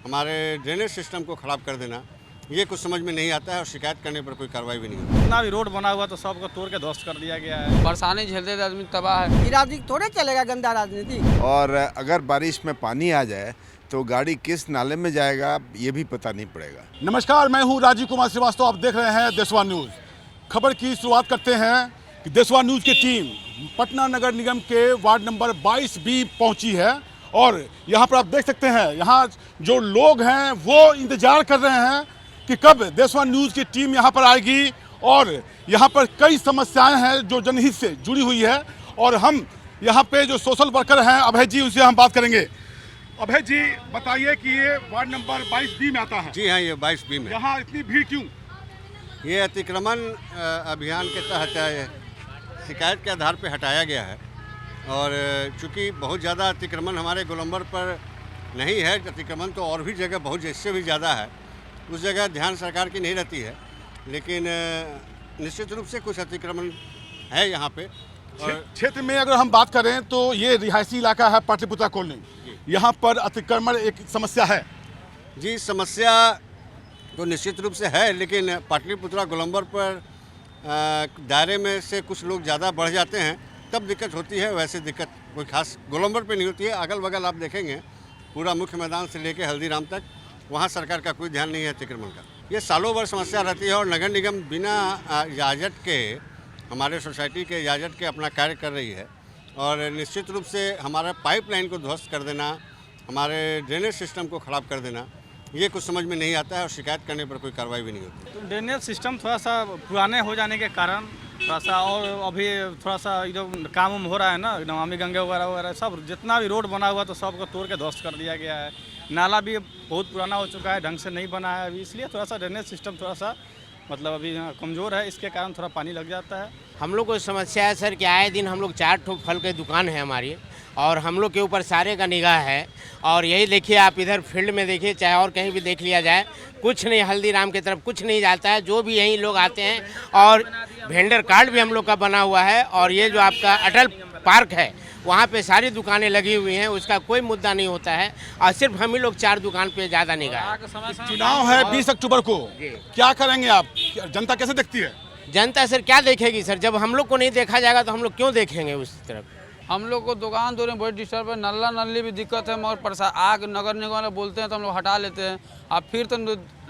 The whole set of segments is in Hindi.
हमारे ड्रेनेज सिस्टम को ख़राब कर देना, ये कुछ समझ में नहीं आता है और शिकायत करने पर कोई कार्रवाई भी नहीं होती। जितना भी रोड बना हुआ तो सबको तोड़ के ध्वस्त कर दिया गया है। परेशानी झेलते आदमी तबाह है। ये राजनीति थोड़े चलेगा, गंदा राजनीति। और अगर बारिश में पानी आ जाए तो गाड़ी किस नाले में जाएगा ये भी पता नहीं पड़ेगा। नमस्कार, मैं हूं राजीव कुमार श्रीवास्तव। आप देख रहे हैं देशवा न्यूज़। खबर की शुरुआत करते हैं कि देशवा न्यूज़ की टीम पटना नगर निगम के वार्ड नंबर 22B पहुंची है और यहां पर आप देख सकते हैं यहां जो लोग हैं वो इंतजार कर रहे हैं कि कब देशवा न्यूज़ की टीम यहां पर आएगी। और यहां पर कई समस्याएं हैं जो जनहित से जुड़ी हुई है और हम यहां पे जो सोशल वर्कर हैं अभय जी, उनसे हम बात करेंगे। अभय जी, बताइए कि ये वार्ड नंबर 22B में आता है। जी हाँ, ये 22B में। यहाँ इतनी भीड़ क्यों? ये अतिक्रमण अभियान के तहत शिकायत के आधार पर हटाया गया है और चूँकि बहुत ज़्यादा अतिक्रमण हमारे गोलंबर पर नहीं है, अतिक्रमण तो और भी जगह बहुत इससे भी ज़्यादा है, उस जगह ध्यान सरकार की नहीं रहती है, लेकिन निश्चित रूप से कुछ अतिक्रमण है यहाँ पे। और क्षेत्र में अगर हम बात करें तो ये रिहायशी इलाका है पाटलिपुत्रा कॉलोनी, यहाँ पर अतिक्रमण एक समस्या है। जी, समस्या तो निश्चित रूप से है, लेकिन पाटलिपुत्रा गोलंबर पर दायरे में से कुछ लोग ज़्यादा बढ़ जाते हैं तब दिक्कत होती है। वैसे दिक्कत कोई खास गोलंबर पे नहीं होती है। अगल बगल आप देखेंगे पूरा मुख्य मैदान से लेके हल्दीराम तक, वहाँ सरकार का कोई ध्यान नहीं है अतिक्रमण का। ये सालों भर समस्या रहती है और नगर निगम बिना इजाज़त के, हमारे सोसाइटी के इजाज़त के अपना कार्य कर रही है। और निश्चित रूप से हमारा पाइपलाइन को ध्वस्त कर देना, हमारे ड्रेनेज सिस्टम को ख़राब कर देना, ये कुछ समझ में नहीं आता है और शिकायत करने पर कोई कार्रवाई भी नहीं होती। तो ड्रेनेज सिस्टम थोड़ा सा पुराने हो जाने के कारण थोड़ा सा, और अभी थोड़ा सा जो काम हो रहा है ना, नमामि गंगे वगैरह वगैरह सब, जितना भी रोड बना हुआ तो सबको तोड़ के ध्वस्त कर दिया गया है। नाला भी बहुत पुराना हो चुका है, ढंग से नहीं बना है अभी, इसलिए थोड़ा सा ड्रेनेज सिस्टम थोड़ा सा मतलब अभी कमज़ोर है, इसके कारण थोड़ा पानी लग जाता है। हम लोग को समस्या है सर कि आए दिन हम लोग 4 ठो फल की दुकान है हमारी और हम लोग के ऊपर सारे का निगाह है। और यही देखिए, आप इधर फील्ड में देखिए, चाहे और कहीं भी देख लिया जाए, कुछ नहीं, हल्दीराम की तरफ कुछ नहीं जाता है। जो भी यहीं लोग आते हैं, और वेंडर कार्ड भी हम लोग का बना हुआ है। और ये जो आपका अटल पार्क है, वहाँ पे सारी दुकानें लगी हुई हैं, उसका कोई मुद्दा नहीं होता है और सिर्फ हम ही लोग 4 दुकान पे ज़्यादा निगाह है। चुनाव है 20 अक्टूबर को, क्या करेंगे आप? जनता कैसे देखती है? जनता सर क्या देखेगी सर? जब हम लोग को नहीं देखा जाएगा तो हम लोग क्यों देखेंगे उस तरफ? हम लोग को दुकान दौरे में बहुत डिस्टर्ब है, नल्ला नल्ली भी दिक्कत है, मगर आग नगर निगम वाले बोलते हैं तो हम लोग हटा लेते हैं। अब फिर तो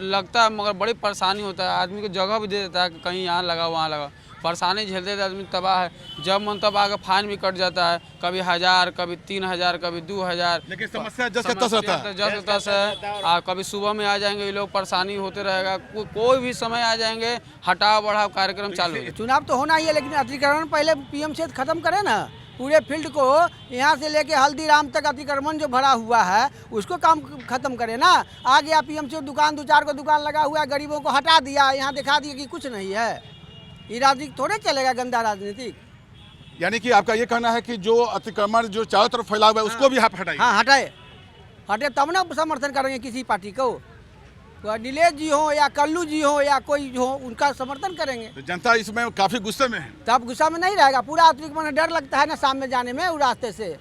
लगता है, मगर बड़ी परेशानी होता है। आदमी को जगह भी दे देता है कि कहीं यहाँ लगा वहाँ लगा, परेशानी झेलते आदमी तबाह है। जब मन तब आगे फाइन भी कट जाता है, कभी 1000, कभी 3000, कभी 2000। लेकिन समस्या जस का तस रहता है। जस का तस है। और कभी सुबह में आ जाएंगे ये लोग, परेशानी होते रहेगा। कोई भी समय आ जाएंगे, हटाओ बढ़ाओ कार्यक्रम चालू है। चुनाव तो होना ही है, लेकिन अतिक्रमण पहले PM से खत्म करे ना। पूरे फील्ड को यहाँ से लेके हल्दीराम तक अतिक्रमण जो भरा हुआ है उसको काम खत्म करे ना। आ गया PM से दुकान, 2-4 को दुकान लगा हुआ है, गरीबों को हटा दिया, यहाँ दिखा दिया कि कुछ नहीं है। ये राजनीति थोड़े चलेगा, गंदा राजनीति। यानी कि आपका ये कहना है कि जो अतिक्रमण जो चारों तरफ फैला हुआ है उसको भी आप हटाइए। हाँ, हटे तब ना समर्थन करेंगे किसी पार्टी को। तो नीलेश जी हो या कल्लू जी हो या कोई हो, उनका समर्थन करेंगे। तो जनता इसमें काफी गुस्से में है। तब गुस्सा में नहीं रहेगा, पूरा अतिक्रमण डर लगता है ना सामने जाने में उस रास्ते से।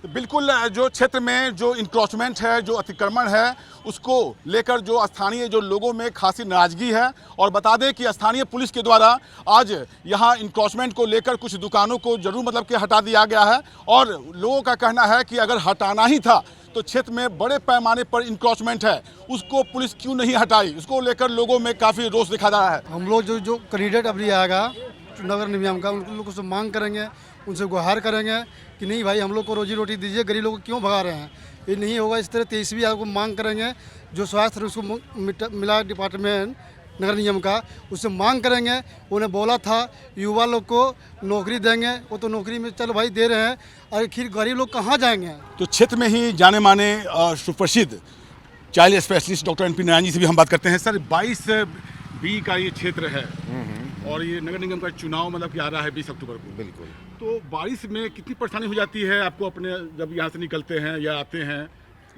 तो बिल्कुल जो क्षेत्र में जो इंक्रोचमेंट है, जो अतिक्रमण है, उसको लेकर जो स्थानीय जो लोगों में खासी नाराजगी है। और बता दें कि स्थानीय पुलिस के द्वारा आज यहाँ इंक्रोचमेंट को लेकर कुछ दुकानों को जरूर मतलब कि हटा दिया गया है। और लोगों का कहना है कि अगर हटाना ही था तो क्षेत्र में बड़े पैमाने पर इंक्रोचमेंट है, उसको पुलिस क्यों नहीं हटाई, उसको लेकर लोगों में काफ़ी रोष दिखा रहा है। हम लोग जो कैंडिडेट अभी आएगा नगर निगम का, उन लोगों से मांग करेंगे, उनसे गुहार करेंगे कि नहीं भाई हम लोग को रोजी रोटी दीजिए, गरीब लोग को क्यों भगा रहे हैं। ये नहीं होगा इस तरह। 23वीं आपको मांग करेंगे, जो स्वास्थ्य उसको मिला डिपार्टमेंट नगर निगम का, उससे मांग करेंगे। उन्हें बोला था युवा लोग को नौकरी देंगे, वो तो नौकरी में चलो भाई दे रहे हैं, और फिर गरीब लोग कहाँ जाएंगे। तो क्षेत्र में ही जाने माने सुप्रसिद्ध child specialist doctor NP Narayan ji से भी हम बात करते हैं। सर, 22B का ये क्षेत्र है और ये नगर निगम का चुनाव मतलब कि आ रहा है 20 अक्टूबर को। बिल्कुल। तो बारिश में कितनी परेशानी हो जाती है आपको अपने जब यहाँ से निकलते हैं या आते हैं,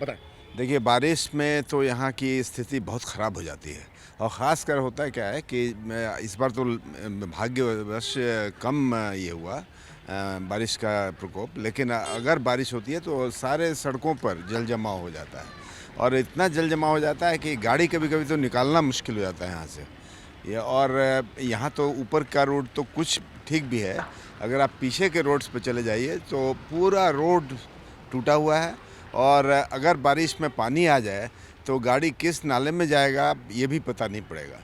बताएं। देखिए, बारिश में तो यहाँ की स्थिति बहुत ख़राब हो जाती है और ख़ास कर होता है क्या है कि इस बार तो भाग्यवश कम ये हुआ बारिश का प्रकोप, लेकिन अगर बारिश होती है तो सारे सड़कों पर जल जमाव हो जाता है और इतना जल जमा हो जाता है कि गाड़ी कभी कभी तो निकालना मुश्किल हो जाता है यहाँ से। ये और यहाँ तो ऊपर का रोड तो कुछ ठीक भी है, अगर आप पीछे के रोड्स पर चले जाइए तो पूरा रोड टूटा हुआ है, और अगर बारिश में पानी आ जाए तो गाड़ी किस नाले में जाएगा ये भी पता नहीं पड़ेगा।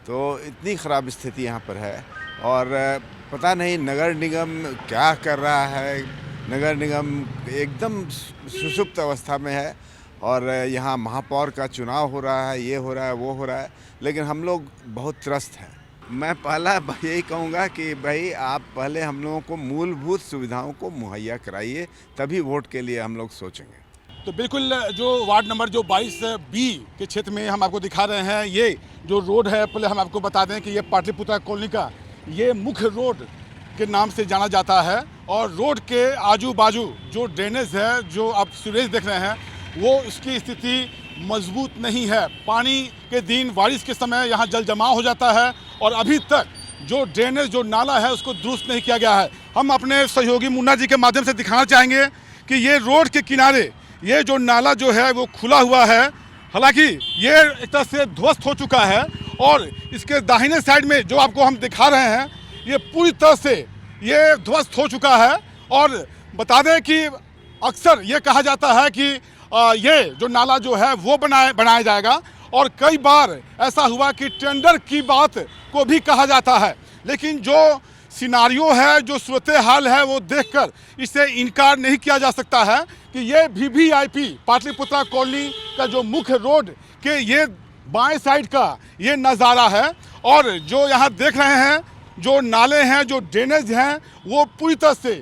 तो इतनी ख़राब स्थिति यहाँ पर है, और पता नहीं नगर निगम क्या कर रहा है। नगर निगम एकदम सुषुप्त अवस्था में है, और यहाँ महापौर का चुनाव हो रहा है, ये हो रहा है, वो हो रहा है, लेकिन हम लोग बहुत त्रस्त हैं। मैं पहला यही कहूँगा कि भाई आप पहले हम लोगों को मूलभूत सुविधाओं को मुहैया कराइए, तभी वोट के लिए हम लोग सोचेंगे। तो बिल्कुल जो वार्ड नंबर जो 22B के क्षेत्र में हम आपको दिखा रहे हैं, ये जो रोड है, पहले हम आपको बता दें कि ये पाटलिपुत्रा कॉलोनी का ये मुख्य रोड के नाम से जाना जाता है, और रोड के आजू बाजू जो ड्रेनेज है, जो आप सीवरेज देख रहे हैं, वो इसकी स्थिति मजबूत नहीं है। पानी के दिन बारिश के समय यहाँ जल जमाव हो जाता है, और अभी तक जो ड्रेनेज जो नाला है उसको दुरुस्त नहीं किया गया है। हम अपने सहयोगी मुन्ना जी के माध्यम से दिखाना चाहेंगे कि ये रोड के किनारे ये जो नाला जो है वो खुला हुआ है, हालांकि ये एक तरह से ध्वस्त हो चुका है, और इसके दाहिने साइड में जो आपको हम दिखा रहे हैं ये पूरी तरह से ये ध्वस्त हो चुका है। और बता दें कि अक्सर ये कहा जाता है कि ये जो नाला जो है वो बनाया जाएगा, और कई बार ऐसा हुआ कि टेंडर की बात को भी कहा जाता है, लेकिन जो सिनारियो है, जो सूरत हाल है, वो देखकर इससे इनकार नहीं किया जा सकता है कि ये VVIP पाटलिपुत्रा कॉलोनी का जो मुख्य रोड के ये बाएं साइड का ये नज़ारा है। और जो यहाँ देख रहे हैं जो नाले हैं, जो ड्रेनेज हैं, वो पूरी तरह से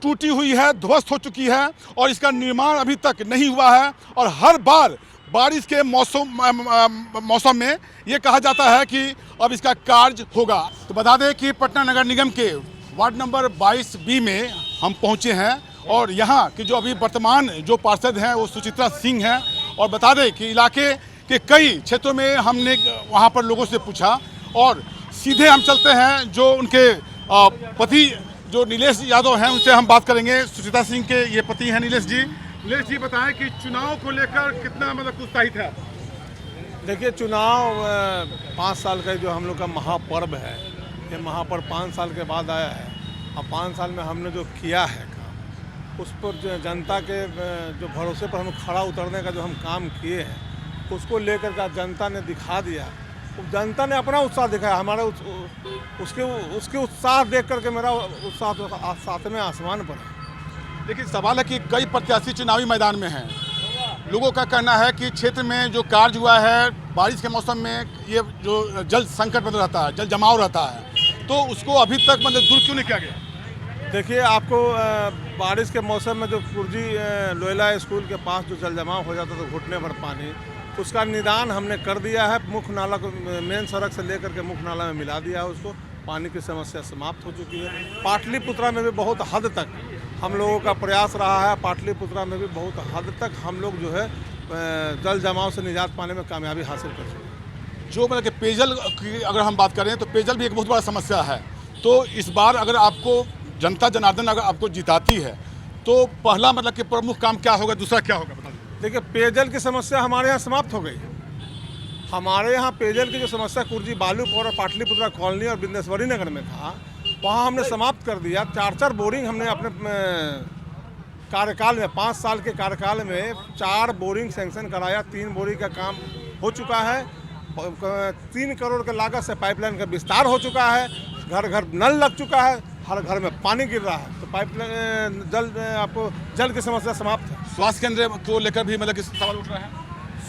टूटी हुई है, ध्वस्त हो चुकी है, और इसका निर्माण अभी तक नहीं हुआ है। और हर बार बारिश के मौसम में ये कहा जाता है कि अब इसका कार्य होगा। तो बता दें कि पटना नगर निगम के वार्ड नंबर 22B में हम पहुंचे हैं, और यहाँ के जो अभी वर्तमान जो पार्षद हैं वो सुचित्रा सिंह हैं। और बता दें कि इलाके के कई क्षेत्रों में हमने वहाँ पर लोगों से पूछा, और सीधे हम चलते हैं जो उनके पति जो नीलेश यादव हैं उनसे हम बात करेंगे। सुचित्रा सिंह के ये पति हैं नीलेश जी। नीलेश जी बताएं कि चुनाव को लेकर कितना मतलब उत्साहित है? देखिए, चुनाव 5 साल का जो हम लोग का महापर्व है, ये महापर्व 5 साल के बाद आया है, और 5 साल में हमने जो किया है काम, उस पर जनता के जो भरोसे पर हम खड़ा उतरने का जो हम काम किए हैं, उसको लेकर का जनता ने दिखा दिया। जनता ने अपना उत्साह दिखाया, हमारा उसके उत्साह देख करके मेरा उत्साह तो सातवें आसमान पर है। लेकिन सवाल है कि कई प्रत्याशी चुनावी मैदान में हैं, लोगों का कहना है कि क्षेत्र में जो कार्य हुआ है, बारिश के मौसम में ये जो जल संकट बना रहता है, जल जमाव रहता है, तो उसको अभी तक मतलब दूर क्यों नहीं किया गया? देखिए, आपको बारिश के मौसम में जो कुर्जी लोयला स्कूल के पास जो जल जमाव हो जाता था घुटने भर पानी, उसका निदान हमने कर दिया है। मुख्य नाला को मेन सड़क से लेकर के मुख्य नाला में मिला दिया है, उसको पानी की समस्या समाप्त हो चुकी है। पाटलिपुत्रा में भी बहुत हद तक हम लोगों का प्रयास रहा है, पाटलिपुत्रा में भी बहुत हद तक हम लोग जो है जल जमाव से निजात पाने में कामयाबी हासिल कर चुके हैं। जो मतलब कि पेयजल की अगर हम बात करें तो पेयजल भी एक बहुत बड़ा समस्या है। तो इस बार अगर आपको जनता जनार्दन अगर आपको जिताती है तो पहला मतलब कि प्रमुख काम क्या होगा, दूसरा क्या होगा, बता दीजिए। देखिए, पेयजल की समस्या हमारे यहाँ समाप्त हो गई। हमारे यहाँ पेयजल की जो समस्या कुर्जी बालूपुर और पाटलिपुत्रा कॉलोनी और बिंदेश्वरी नगर में था, वहाँ हमने समाप्त कर दिया। 4 बोरिंग हमने अपने कार्यकाल में, 5 साल के कार्यकाल में 4 बोरिंग सैंक्शन कराया। 3 बोरिंग का काम हो चुका है। 3 करोड़ के लागत से पाइपलाइन का विस्तार हो चुका है। घर घर नल लग चुका है, हर घर में पानी गिर रहा है। तो पाइपलाइन आपको जल की समस्या समाप्त है। स्वास्थ्य केंद्र को लेकर भी मतलब कि सवाल उठ रहा है।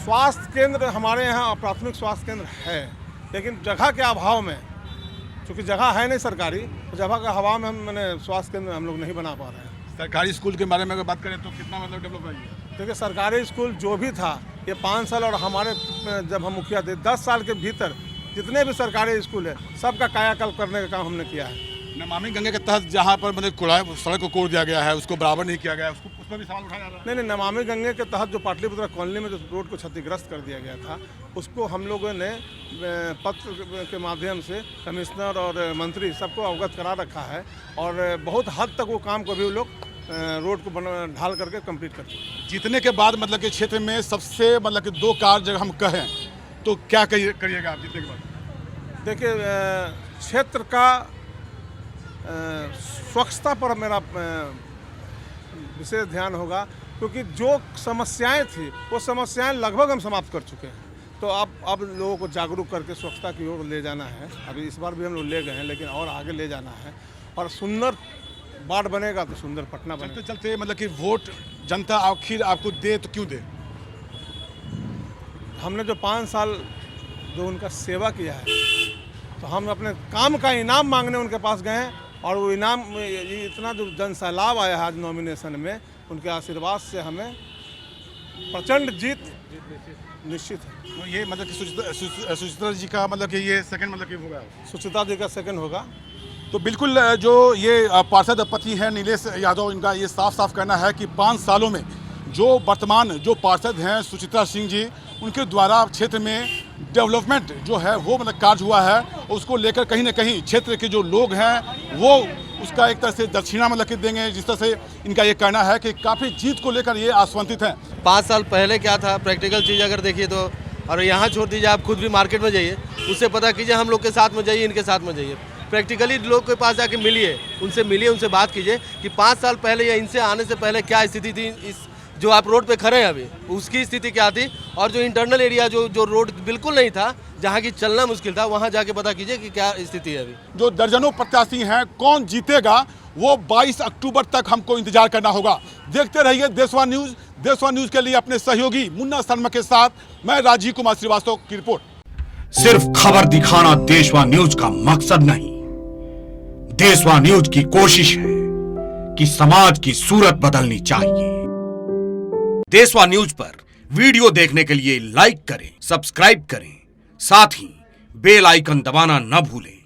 स्वास्थ्य केंद्र हमारे यहाँ प्राथमिक स्वास्थ्य केंद्र है, लेकिन जगह के अभाव में, चूँकि जगह है नहीं सरकारी, तो जगह के अभाव में मैंने स्वास्थ्य केंद्र हम लोग नहीं बना पा रहे हैं। सरकारी स्कूल के बारे में अगर बात करें तो कितना मतलब डेवलप हुआ है? देखिए, सरकारी स्कूल जो भी था ये 5 साल और हमारे जब हम मुखिया थे 10 साल के भीतर जितने भी सरकारी स्कूल है सबका कायाकल्प करने का काम हमने किया है। नमामि गंगे के तहत जहाँ पर मतलब कूड़ा सड़क को कोड़ दिया गया है, उसको बराबर नहीं किया गया है, उसको उस पर भी सवाल उठाया जा रहा है। नहीं, नमामि गंगे के तहत जो पाटलिपुत्रा कॉलोनी में जो रोड को क्षतिग्रस्त कर दिया गया था, उसको हम लोगों ने पत्र के माध्यम से कमिश्नर और मंत्री सबको अवगत करा रखा है, और बहुत हद तक वो काम को भी लोग रोड को ढाल करके कंप्लीट कर चुके हैं। जीतने के बाद मतलब कि क्षेत्र में सबसे मतलब कि 2 कार्य जब हम कहें तो क्या करिएगा आप जीतने के बाद? देखिए क्षेत्र का स्वच्छता पर मेरा विशेष ध्यान होगा, क्योंकि जो समस्याएं थी वो समस्याएं लगभग हम समाप्त कर चुके हैं। तो अब लोगों को जागरूक करके स्वच्छता की ओर ले जाना है। अभी इस बार भी हम लोग ले गए हैं, लेकिन और आगे ले जाना है और सुंदर वार्ड बनेगा तो सुंदर पटना बनेगा। चलते चलते मतलब कि वोट जनता आखिर आपको दे तो क्यों दे? हमने जो 5 साल जो उनका सेवा किया है, तो हम अपने काम का इनाम मांगने उनके पास गए हैं और वो इनाम ये इतना जो जन सैलाब आया है आज नॉमिनेशन में, उनके आशीर्वाद से हमें प्रचंड जीत निश्चित है। तो ये मतलब कि सुचित्रा जी का मतलब कि ये सेकंड मतलब कि होगा, सुचित्रा जी का सेकंड होगा। तो बिल्कुल जो ये पार्षद पति हैं नीलेश यादव, इनका ये साफ साफ कहना है कि 5 सालों में जो वर्तमान जो पार्षद हैं सुचित्रा सिंह जी, उनके द्वारा क्षेत्र में डेवलपमेंट जो है वो मतलब कार्य हुआ है, उसको लेकर कहीं ना कहीं क्षेत्र के जो लोग हैं वो उसका एक तरह से दक्षिणा मतलब कि देंगे। जिस तरह से इनका ये कहना है कि काफ़ी जीत को लेकर ये आश्वंतित हैं। 5 साल पहले क्या था, प्रैक्टिकल चीज़ अगर देखिए तो, और यहाँ छोड़ दीजिए, आप खुद भी मार्केट में जाइए, उससे पता कीजिए, हम लोग के साथ में जाइए, इनके साथ में जाइए, प्रैक्टिकली लोग के पास जाके मिलिए, उनसे बात कीजिए कि 5 साल पहले या इनसे आने से पहले क्या स्थिति थी, इस जो आप रोड पे खड़े हैं अभी उसकी स्थिति क्या थी, और जो इंटरनल एरिया जो रोड बिल्कुल नहीं था, जहाँ की चलना मुश्किल था, वहाँ जाके पता कीजिए कि क्या स्थिति है अभी। जो दर्जनों प्रत्याशी हैं, कौन जीतेगा वो 22 अक्टूबर तक हमको इंतजार करना होगा। देखते रहिए देशवा न्यूज़। देशवा न्यूज़ के लिए अपने सहयोगी मुन्ना शर्मा के साथ मैं राजीव कुमार श्रीवास्तव की रिपोर्ट। सिर्फ खबर दिखाना देशवा न्यूज़ का मकसद नहीं, देशवा न्यूज़ की कोशिश है कि समाज की सूरत बदलनी चाहिए। देशवा न्यूज़ पर वीडियो देखने के लिए लाइक करें, सब्सक्राइब करें, साथ ही बेल आइकन दबाना न भूलें।